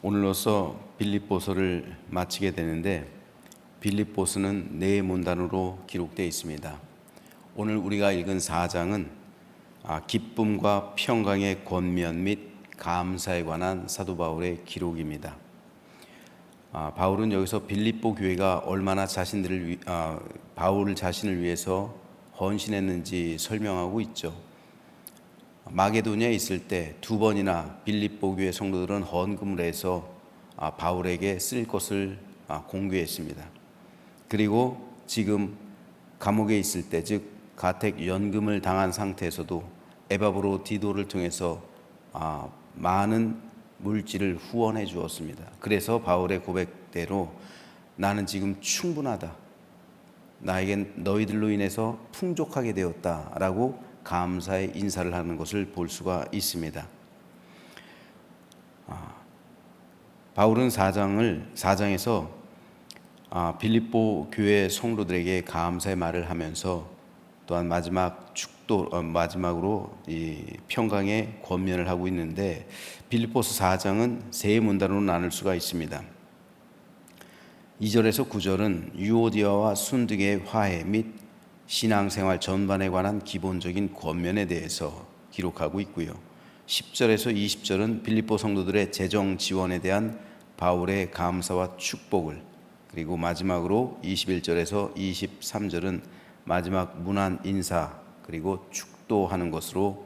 오늘로써 빌립보서를 마치게 되는데 빌립보서는 네 문단으로 기록되어 있습니다. 오늘 우리가 읽은 4장은 기쁨과 평강의 권면 및 감사에 관한 사도 바울의 기록입니다. 바울은 여기서 빌립보 교회가 얼마나 바울 자신을 위해서 헌신했는지 설명하고 있죠. 마게도냐에 있을 때 2번이나 빌립보 교회 성도들은 헌금을 해서 바울에게 쓸 것을 공개했습니다. 그리고 지금 감옥에 있을 때, 즉 가택 연금을 당한 상태에서도 에바브로디도를 통해서 많은 물질을 후원해 주었습니다. 그래서 바울의 고백대로 나는 지금 충분하다, 나에겐 너희들로 인해서 풍족하게 되었다라고 감사의 인사를 하는 것을 볼 수가 있습니다. 바울은 4장에서 빌립보 교회 성도들에게 감사의 말을 하면서 또한 마지막으로 이 평강의 권면을 하고 있는데, 빌립보서 4장은 세 문단으로 나눌 수가 있습니다. 2절에서 9절은 유오디아와 순득의 화해 및 신앙생활 전반에 관한 기본적인 권면에 대해서 기록하고 있고요. 10절에서 20절은 빌립보 성도들의 재정 지원에 대한 바울의 감사와 축복을, 그리고 마지막으로 21절에서 23절은 마지막 문안 인사 그리고 축도하는 것으로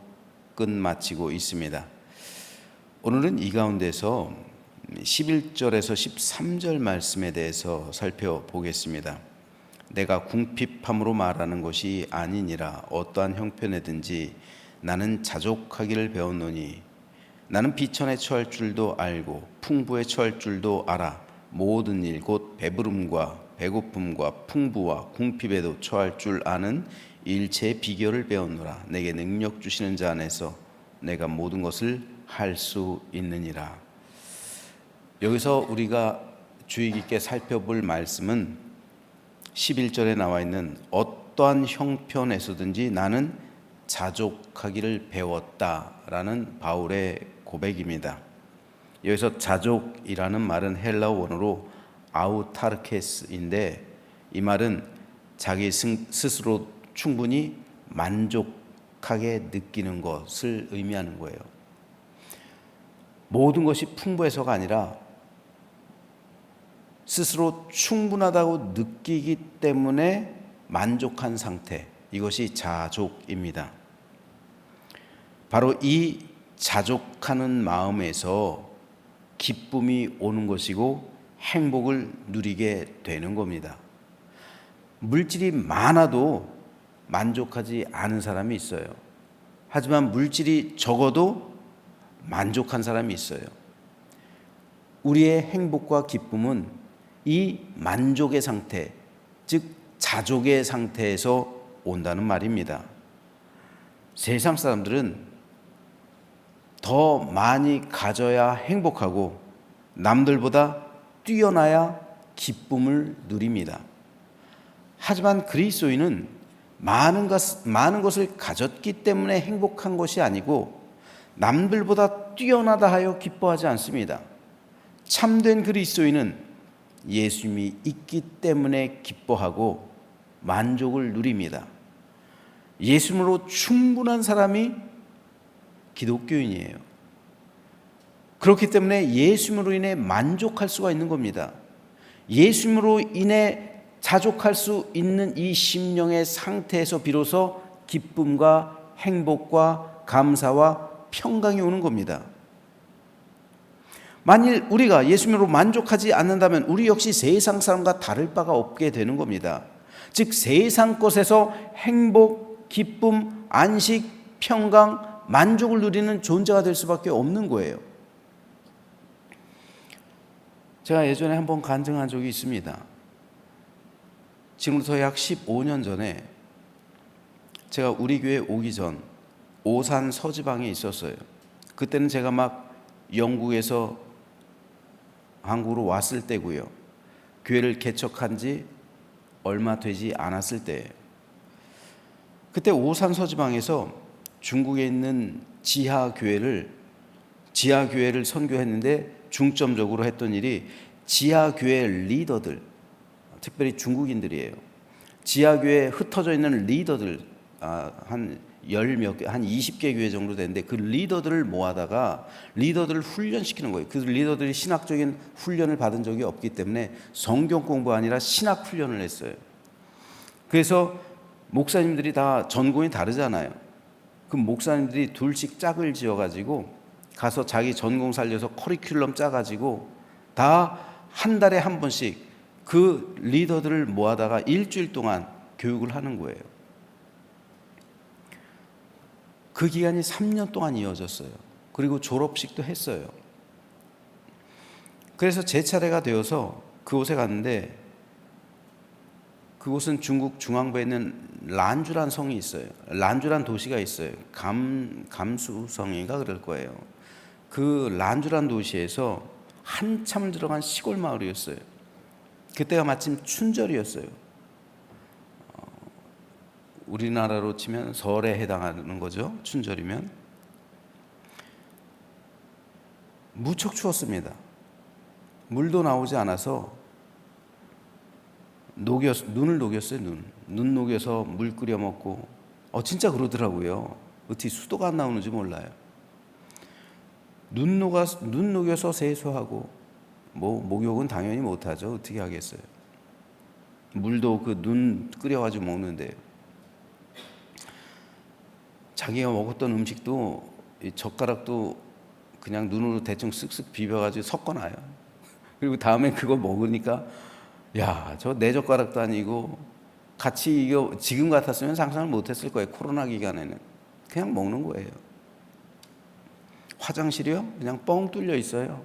끝마치고 있습니다. 오늘은 이 가운데서 11절에서 13절 말씀에 대해서 살펴보겠습니다. 내가 궁핍함으로 말하는 것이 아니니라. 어떠한 형편에든지 나는 자족하기를 배웠노니 나는 비천에 처할 줄도 알고 풍부에 처할 줄도 알아. 모든 일 곧 배부름과 배고픔과 풍부와 궁핍에도 처할 줄 아는 일체의 비결을 배웠노라. 내게 능력 주시는 자 안에서 내가 모든 것을 할 수 있느니라. 여기서 우리가 주의 깊게 살펴볼 말씀은 11절에 나와 있는 어떠한 형편에서든지 나는 자족하기를 배웠다라는 바울의 고백입니다. 여기서 자족이라는 말은 헬라어 원어로 아우타르케스인데, 이 말은 자기 스스로 충분히 만족하게 느끼는 것을 의미하는 거예요. 모든 것이 풍부해서가 아니라 스스로 충분하다고 느끼기 때문에 만족한 상태, 이것이 자족입니다. 바로 이 자족하는 마음에서 기쁨이 오는 것이고 행복을 누리게 되는 겁니다. 물질이 많아도 만족하지 않은 사람이 있어요. 하지만 물질이 적어도 만족한 사람이 있어요. 우리의 행복과 기쁨은 이 만족의 상태, 즉 자족의 상태에서 온다는 말입니다. 세상 사람들은 더 많이 가져야 행복하고 남들보다 뛰어나야 기쁨을 누립니다. 하지만 그리스도인은 많은 것을 가졌기 때문에 행복한 것이 아니고 남들보다 뛰어나다 하여 기뻐하지 않습니다. 참된 그리스도인은 예수님이 있기 때문에 기뻐하고 만족을 누립니다. 예수님으로 충분한 사람이 기독교인이에요. 그렇기 때문에 예수님으로 인해 만족할 수가 있는 겁니다. 예수님으로 인해 자족할 수 있는 이 심령의 상태에서 비로소 기쁨과 행복과 감사와 평강이 오는 겁니다. 만일 우리가 예수님으로 만족하지 않는다면 우리 역시 세상 사람과 다를 바가 없게 되는 겁니다. 즉 세상 것에서 행복, 기쁨, 안식, 평강, 만족을 누리는 존재가 될 수밖에 없는 거예요. 제가 예전에 한번 간증한 적이 있습니다. 지금부터 약 15년 전에 제가 우리 교회 오기 전 오산 서지방에 있었어요. 그때는 제가 막 영국에서 한국으로 왔을 때고요. 교회를 개척한 지 얼마 되지 않았을 때예요. 그때 오산 서지방에서 중국에 있는 지하교회를 선교했는데 중점적으로 했던 일이 지하교회 리더들, 특별히 중국인들이에요. 지하교회에 흩어져 있는 리더들, 한 20개 교회 정도 되는데 그 리더들을 모아다가 리더들을 훈련시키는 거예요. 그 리더들이 신학적인 훈련을 받은 적이 없기 때문에 성경 공부 아니라 신학 훈련을 했어요. 그래서 목사님들이 다 전공이 다르잖아요. 그 목사님들이 둘씩 짝을 지어가지고 가서 자기 전공 살려서 커리큘럼 짜가지고 다 한 달에 한 번씩 그 리더들을 모아다가 일주일 동안 교육을 하는 거예요. 그 기간이 3년 동안 이어졌어요. 그리고 졸업식도 했어요. 그래서 제 차례가 되어서 그곳에 갔는데 그곳은 중국 중앙부에 있는 란주란 성이 있어요. 란주란 도시가 있어요. 감수성인가 그럴 거예요. 그 란주란 도시에서 한참 들어간 시골 마을이었어요. 그때가 마침 춘절이었어요. 우리나라로 치면 설에 해당하는 거죠. 춘절이면. 무척 추웠습니다. 물도 나오지 않아서 눈을 녹였어요. 눈 녹여서 물 끓여 먹고. 진짜 그러더라고요. 어떻게 수도가 안 나오는지 몰라요. 눈 녹여서 세수하고, 목욕은 당연히 못하죠. 어떻게 하겠어요. 물도 그 눈 끓여가지고 먹는데요. 자기가 먹었던 음식도 이 젓가락도 그냥 눈으로 대충 쓱쓱 비벼가지고 섞어놔요. 그리고 다음에 그거 먹으니까 저 내 젓가락도 아니고 같이 이거 지금 같았으면 상상을 못했을 거예요. 코로나 기간에는 그냥 먹는 거예요. 화장실이요? 그냥 뻥 뚫려 있어요.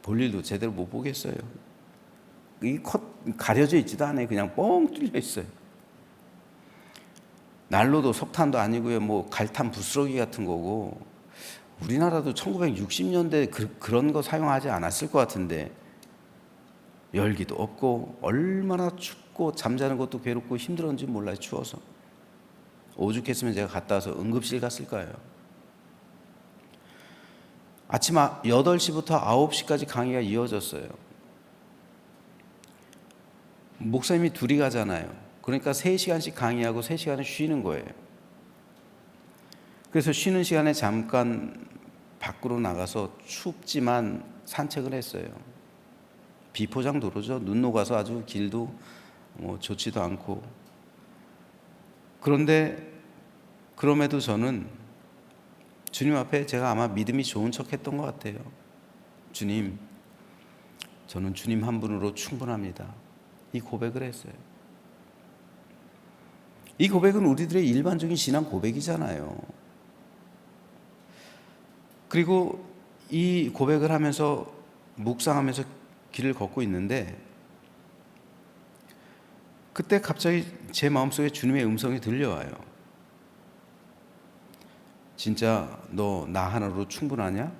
볼일도 제대로 못 보겠어요. 이 컷 가려져 있지도 않아요. 그냥 뻥 뚫려 있어요. 난로도 석탄도 아니고요. 갈탄 부스러기 같은 거고. 우리나라도 1960년대 그런 거 사용하지 않았을 것 같은데 열기도 없고 얼마나 춥고 잠자는 것도 괴롭고 힘들었는지 몰라요. 추워서. 오죽했으면 제가 갔다 와서 응급실 갔을까요? 아침 8시부터 9시까지 강의가 이어졌어요. 목사님이 둘이 가잖아요. 그러니까 3시간씩 강의하고 3시간을 쉬는 거예요. 그래서 쉬는 시간에 잠깐 밖으로 나가서 춥지만 산책을 했어요. 비포장 도로죠. 눈 녹아서 아주 길도 좋지도 않고. 그런데 그럼에도 저는 주님 앞에 제가 아마 믿음이 좋은 척 했던 것 같아요. 주님, 저는 주님 한 분으로 충분합니다. 이 고백을 했어요. 이 고백은 우리들의 일반적인 신앙 고백이잖아요. 그리고 이 고백을 하면서 묵상하면서 길을 걷고 있는데 그때 갑자기 제 마음속에 주님의 음성이 들려와요. 진짜 너 나 하나로 충분하냐?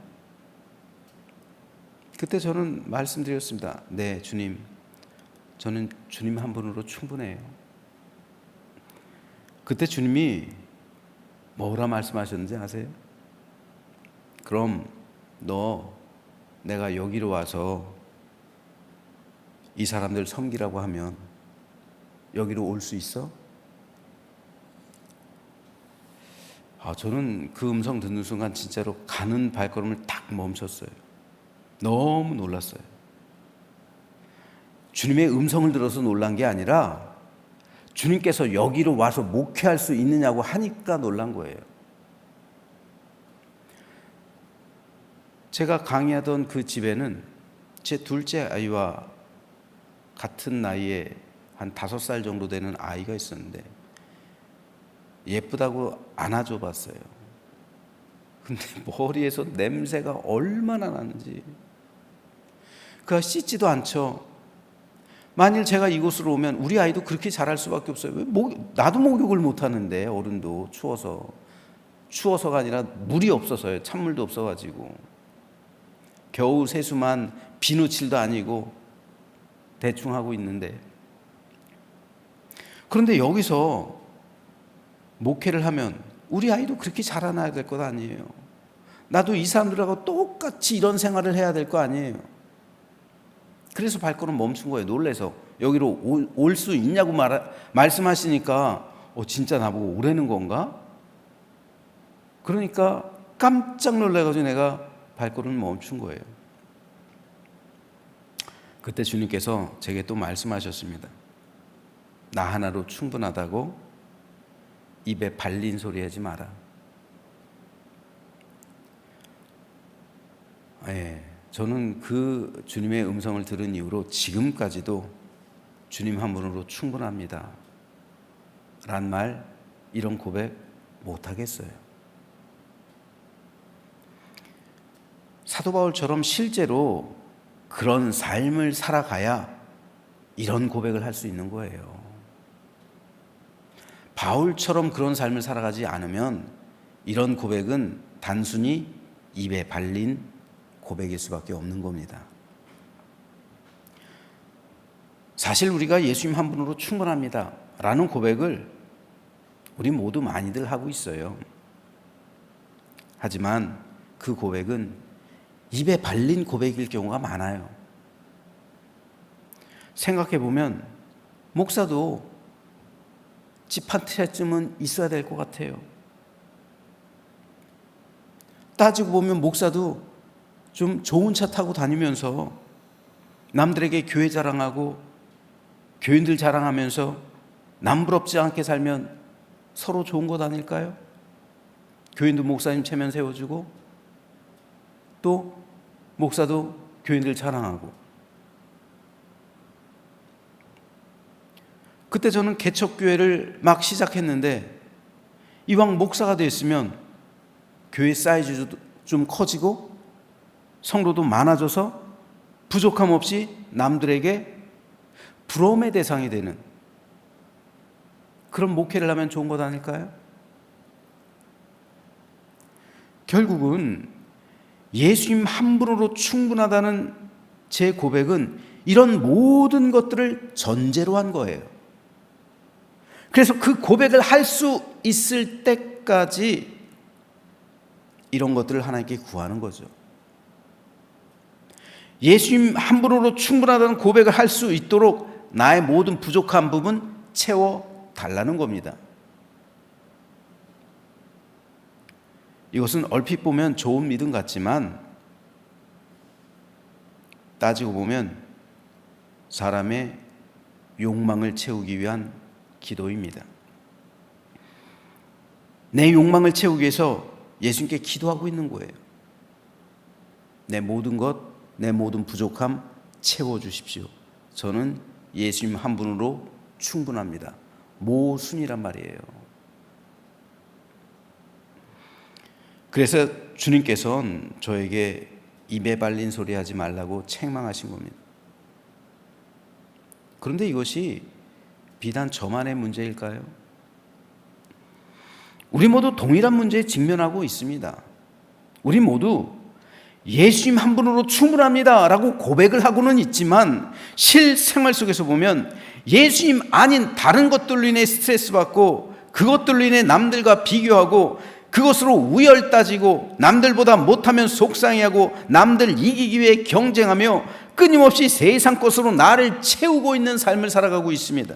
그때 저는 말씀드렸습니다. 네, 주님. 저는 주님 한 분으로 충분해요. 그때 주님이 뭐라 말씀하셨는지 아세요? 그럼 너 내가 여기로 와서 이 사람들 섬기라고 하면 여기로 올 수 있어? 저는 그 음성 듣는 순간 진짜로 가는 발걸음을 딱 멈췄어요. 너무 놀랐어요. 주님의 음성을 들어서 놀란 게 아니라 주님께서 여기로 와서 목회할 수 있느냐고 하니까 놀란 거예요. 제가 강의하던 그 집에는 제 둘째 아이와 같은 나이에 한 5살 정도 되는 아이가 있었는데 예쁘다고 안아줘 봤어요. 근데 머리에서 냄새가 얼마나 나는지. 그가 씻지도 않죠. 만일 제가 이곳으로 오면 우리 아이도 그렇게 자랄 수밖에 없어요. 나도 목욕을 못 하는데 어른도 추워서가 아니라 물이 없어서요. 찬물도 없어가지고 겨우 세수만 비누칠도 아니고 대충 하고 있는데, 그런데 여기서 목회를 하면 우리 아이도 그렇게 자라나야 될 것 아니에요. 나도 이 사람들하고 똑같이 이런 생활을 해야 될 거 아니에요. 그래서 발걸음 멈춘 거예요. 놀래서. 여기로 올 수 있냐고 말씀하시니까 진짜 나보고 오라는 건가? 그러니까 깜짝 놀라가지고 내가 발걸음을 멈춘 거예요. 그때 주님께서 제게 또 말씀하셨습니다. 나 하나로 충분하다고 입에 발린 소리 하지 마라. 저는 그 주님의 음성을 들은 이후로 지금까지도 주님 한 분으로 충분합니다 란 말, 이런 고백 못하겠어요. 사도 바울처럼 실제로 그런 삶을 살아가야 이런 고백을 할 수 있는 거예요. 바울처럼 그런 삶을 살아가지 않으면 이런 고백은 단순히 입에 발린 고백일 수밖에 없는 겁니다. 사실 우리가 예수님 한 분으로 충분합니다 라는 고백을 우리 모두 많이들 하고 있어요. 하지만 그 고백은 입에 발린 고백일 경우가 많아요. 생각해보면 목사도 집 한 채쯤은 있어야 될 것 같아요. 따지고 보면 목사도 좀 좋은 차 타고 다니면서 남들에게 교회 자랑하고 교인들 자랑하면서 남부럽지 않게 살면 서로 좋은 것 아닐까요? 교인도 목사님 체면 세워주고 또 목사도 교인들 자랑하고. 그때 저는 개척교회를 막 시작했는데 이왕 목사가 됐으면 교회 사이즈도 좀 커지고 성도도 많아져서 부족함 없이 남들에게 부러움의 대상이 되는 그런 목회를 하면 좋은 것 아닐까요? 결국은 예수님 한 분으로 충분하다는 제 고백은 이런 모든 것들을 전제로 한 거예요. 그래서 그 고백을 할 수 있을 때까지 이런 것들을 하나님께 구하는 거죠. 예수님 한 분으로 충분하다는 고백을 할 수 있도록 나의 모든 부족한 부분 채워달라는 겁니다. 이것은 얼핏 보면 좋은 믿음 같지만 따지고 보면 사람의 욕망을 채우기 위한 기도입니다. 내 욕망을 채우기 위해서 예수님께 기도하고 있는 거예요. 내 모든 것, 내 모든 부족함 채워주십시오. 저는 예수님 한 분으로 충분합니다. 모순이란 말이에요. 그래서 주님께서는 저에게 입에 발린 소리 하지 말라고 책망하신 겁니다. 그런데 이것이 비단 저만의 문제일까요? 우리 모두 동일한 문제에 직면하고 있습니다. 우리 모두 예수님 한 분으로 충분합니다 라고 고백을 하고는 있지만 실생활 속에서 보면 예수님 아닌 다른 것들로 인해 스트레스 받고 그것들로 인해 남들과 비교하고 그것으로 우열 따지고 남들보다 못하면 속상해하고 남들 이기기 위해 경쟁하며 끊임없이 세상 것으로 나를 채우고 있는 삶을 살아가고 있습니다.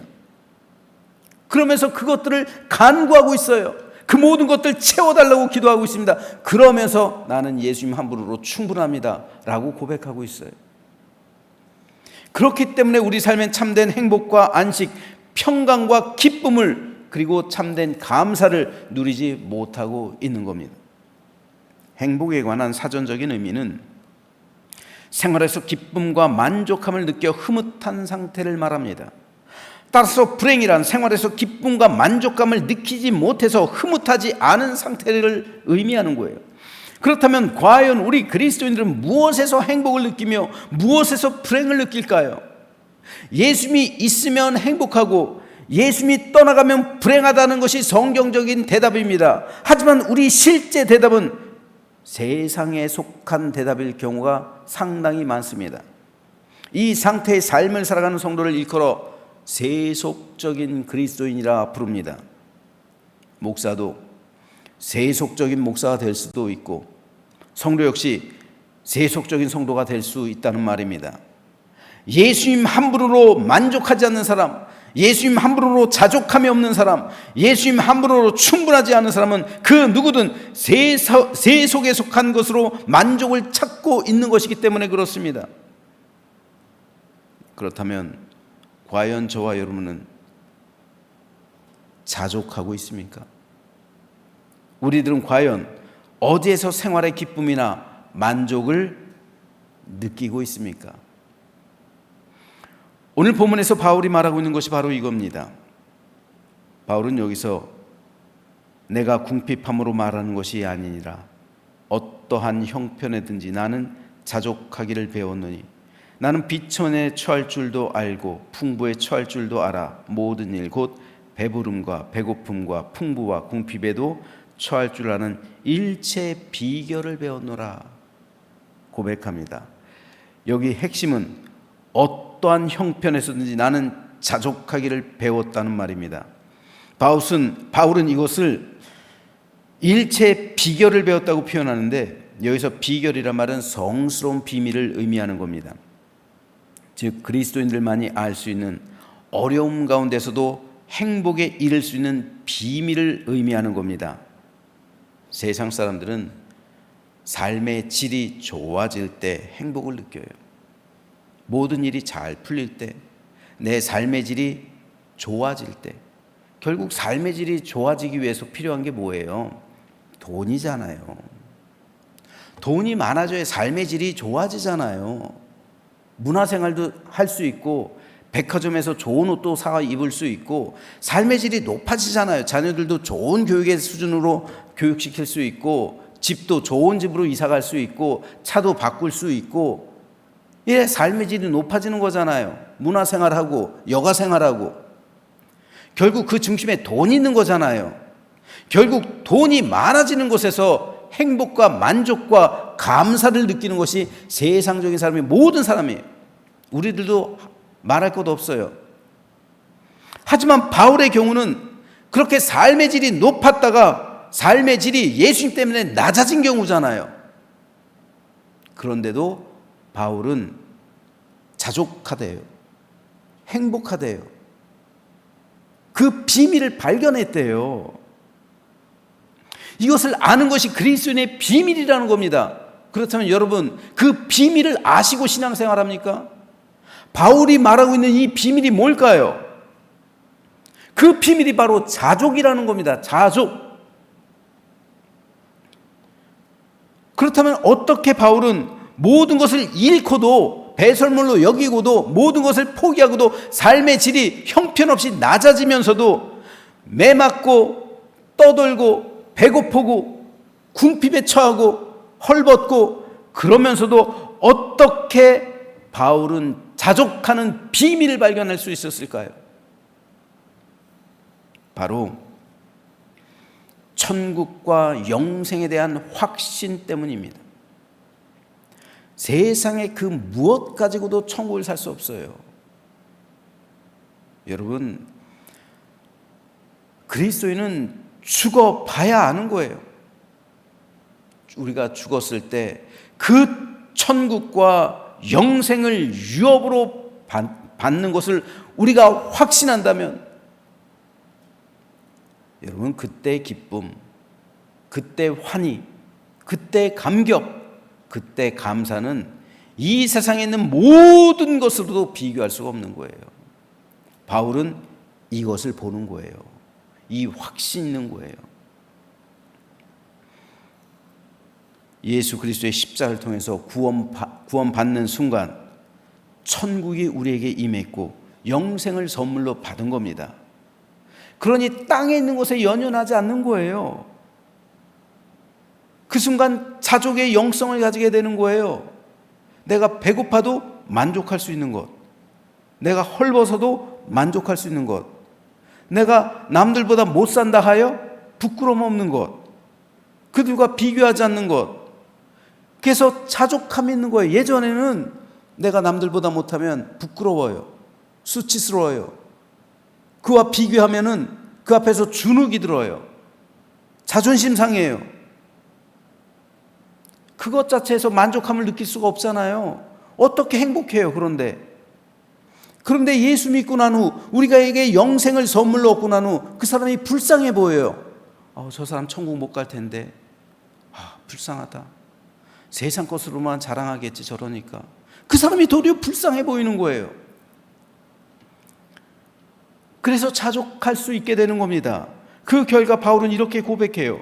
그러면서 그것들을 간구하고 있어요. 그 모든 것들 채워달라고 기도하고 있습니다. 그러면서 나는 예수님 한 분으로 충분합니다 라고 고백하고 있어요. 그렇기 때문에 우리 삶엔 참된 행복과 안식, 평강과 기쁨을 그리고 참된 감사를 누리지 못하고 있는 겁니다. 행복에 관한 사전적인 의미는 생활에서 기쁨과 만족함을 느껴 흐뭇한 상태를 말합니다. 따라서 불행이란 생활에서 기쁨과 만족감을 느끼지 못해서 흐뭇하지 않은 상태를 의미하는 거예요. 그렇다면 과연 우리 그리스도인들은 무엇에서 행복을 느끼며 무엇에서 불행을 느낄까요? 예수님이 있으면 행복하고 예수님이 떠나가면 불행하다는 것이 성경적인 대답입니다. 하지만 우리 실제 대답은 세상에 속한 대답일 경우가 상당히 많습니다. 이 상태의 삶을 살아가는 성도를 일컬어 세속적인 그리스도인이라 부릅니다. 목사도 세속적인 목사가 될 수도 있고 성도 역시 세속적인 성도가 될 수 있다는 말입니다. 예수님 한 분으로 만족하지 않는 사람, 예수님 한 분으로 자족함이 없는 사람, 예수님 한 분으로 충분하지 않은 사람은 그 누구든 세속에 속한 것으로 만족을 찾고 있는 것이기 때문에 그렇습니다. 그렇다면 과연 저와 여러분은 자족하고 있습니까? 우리들은 과연 어디에서 생활의 기쁨이나 만족을 느끼고 있습니까? 오늘 본문에서 바울이 말하고 있는 것이 바로 이겁니다. 바울은 여기서 내가 궁핍함으로 말하는 것이 아니니라 어떠한 형편에든지 나는 자족하기를 배웠노니 나는 비천에 처할 줄도 알고 풍부에 처할 줄도 알아 모든 일 곧 배부름과 배고픔과 풍부와 궁핍에도 처할 줄 아는 일체 비결을 배웠노라 고백합니다. 여기 핵심은 어떠한 형편에서든지 나는 자족하기를 배웠다는 말입니다. 바울은 이것을 일체 비결을 배웠다고 표현하는데 여기서 비결이란 말은 성스러운 비밀을 의미하는 겁니다. 즉 그리스도인들만이 알 수 있는 어려움 가운데서도 행복에 이를 수 있는 비밀을 의미하는 겁니다. 세상 사람들은 삶의 질이 좋아질 때 행복을 느껴요. 모든 일이 잘 풀릴 때, 내 삶의 질이 좋아질 때, 결국 삶의 질이 좋아지기 위해서 필요한 게 뭐예요? 돈이잖아요. 돈이 많아져야 삶의 질이 좋아지잖아요. 문화생활도 할 수 있고 백화점에서 좋은 옷도 사 입을 수 있고 삶의 질이 높아지잖아요. 자녀들도 좋은 교육의 수준으로 교육시킬 수 있고 집도 좋은 집으로 이사갈 수 있고 차도 바꿀 수 있고 이래 삶의 질이 높아지는 거잖아요. 문화생활하고 여가생활하고 결국 그 중심에 돈이 있는 거잖아요. 결국 돈이 많아지는 곳에서 행복과 만족과 감사를 느끼는 것이 세상적인 사람이 모든 사람이에요. 우리들도 말할 것도 없어요. 하지만 바울의 경우는 그렇게 삶의 질이 높았다가 삶의 질이 예수님 때문에 낮아진 경우잖아요. 그런데도 바울은 자족하대요. 행복하대요. 그 비밀을 발견했대요. 이것을 아는 것이 그리스도인의 비밀이라는 겁니다. 그렇다면 여러분 그 비밀을 아시고 신앙생활합니까? 바울이 말하고 있는 이 비밀이 뭘까요? 그 비밀이 바로 자족이라는 겁니다. 자족. 그렇다면 어떻게 바울은 모든 것을 잃고도 배설물로 여기고도 모든 것을 포기하고도 삶의 질이 형편없이 낮아지면서도 매맞고 떠돌고 배고프고 궁핍에 처하고 헐벗고 그러면서도 어떻게 바울은 자족하는 비밀을 발견할 수 있었을까요? 바로 천국과 영생에 대한 확신 때문입니다. 세상의 그 무엇 가지고도 천국을 살 수 없어요. 여러분, 그리스도인은 죽어봐야 아는 거예요. 우리가 죽었을 때 그 천국과 영생을 유업으로 받는 것을 우리가 확신한다면 여러분 그때의 기쁨, 그때 환희, 그때 감격, 그때 감사는 이 세상에 있는 모든 것으로도 비교할 수가 없는 거예요. 바울은 이것을 보는 거예요. 이 확신이 있는 거예요. 예수 그리스도의 십자가를 통해서 구원받는 순간 천국이 우리에게 임했고 영생을 선물로 받은 겁니다. 그러니 땅에 있는 것에 연연하지 않는 거예요. 그 순간 자족의 영성을 가지게 되는 거예요. 내가 배고파도 만족할 수 있는 것, 내가 헐벗어도 만족할 수 있는 것, 내가 남들보다 못 산다 하여 부끄러움 없는 것, 그들과 비교하지 않는 것, 그래서 자족함이 있는 거예요. 예전에는 내가 남들보다 못하면 부끄러워요. 수치스러워요. 그와 비교하면은 그 앞에서 주눅이 들어요. 자존심 상해요. 그것 자체에서 만족함을 느낄 수가 없잖아요. 어떻게 행복해요? 그런데 예수 믿고 난 후, 우리가에게 영생을 선물로 얻고 난 후 그 사람이 불쌍해 보여요. 저 사람 천국 못 갈 텐데, 불쌍하다. 세상 것으로만 자랑하겠지 저러니까. 그 사람이 도리어 불쌍해 보이는 거예요. 그래서 자족할 수 있게 되는 겁니다. 그 결과 바울은 이렇게 고백해요.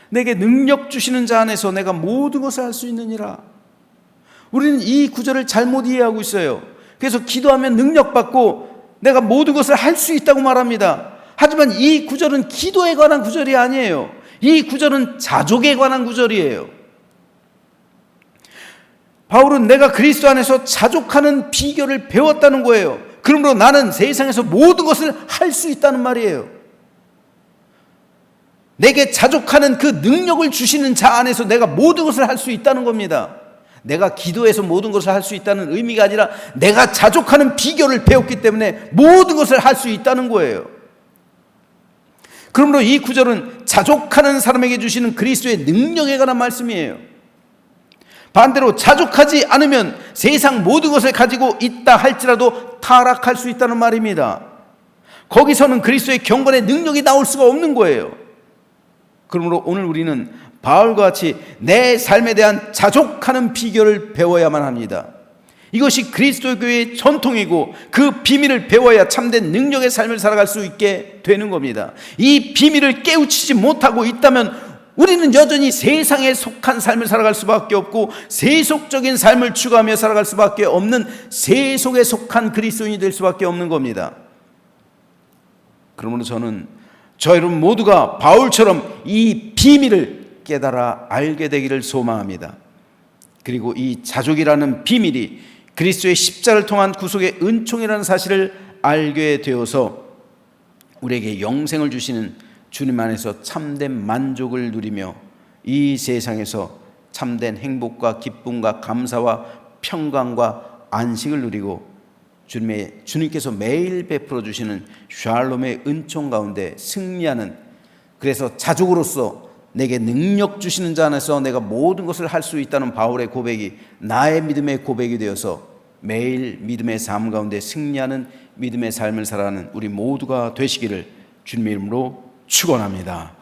내게 능력 주시는 자 안에서 내가 모든 것을 할 수 있느니라. 우리는 이 구절을 잘못 이해하고 있어요. 그래서 기도하면 능력받고 내가 모든 것을 할 수 있다고 말합니다. 하지만 이 구절은 기도에 관한 구절이 아니에요. 이 구절은 자족에 관한 구절이에요. 바울은 내가 그리스도 안에서 자족하는 비결을 배웠다는 거예요. 그러므로 나는 세상에서 모든 것을 할 수 있다는 말이에요. 내게 자족하는 그 능력을 주시는 자 안에서 내가 모든 것을 할 수 있다는 겁니다. 내가 기도해서 모든 것을 할 수 있다는 의미가 아니라 내가 자족하는 비결을 배웠기 때문에 모든 것을 할 수 있다는 거예요. 그러므로 이 구절은 자족하는 사람에게 주시는 그리스도의 능력에 관한 말씀이에요. 반대로 자족하지 않으면 세상 모든 것을 가지고 있다 할지라도 타락할 수 있다는 말입니다. 거기서는 그리스도의 경건의 능력이 나올 수가 없는 거예요. 그러므로 오늘 우리는 바울과 같이 내 삶에 대한 자족하는 비결을 배워야만 합니다. 이것이 그리스도 교회의 전통이고 그 비밀을 배워야 참된 능력의 삶을 살아갈 수 있게 되는 겁니다. 이 비밀을 깨우치지 못하고 있다면 우리는 여전히 세상에 속한 삶을 살아갈 수밖에 없고 세속적인 삶을 추구하며 살아갈 수밖에 없는 세속에 속한 그리스도인이 될 수밖에 없는 겁니다. 그러므로 저는 저 여러분 모두가 바울처럼 이 비밀을 깨달아 알게 되기를 소망합니다. 그리고 이 자족이라는 비밀이 그리스도의 십자를 통한 구속의 은총이라는 사실을 알게 되어서 우리에게 영생을 주시는 주님 안에서 참된 만족을 누리며 이 세상에서 참된 행복과 기쁨과 감사와 평강과 안식을 누리고 주님께서 매일 베풀어 주시는 샬롬의 은총 가운데 승리하는, 그래서 자족으로서 내게 능력 주시는 자 안에서 내가 모든 것을 할 수 있다는 바울의 고백이 나의 믿음의 고백이 되어서 매일 믿음의 삶 가운데 승리하는 믿음의 삶을 살아가는 우리 모두가 되시기를 주님의 이름으로 축원합니다.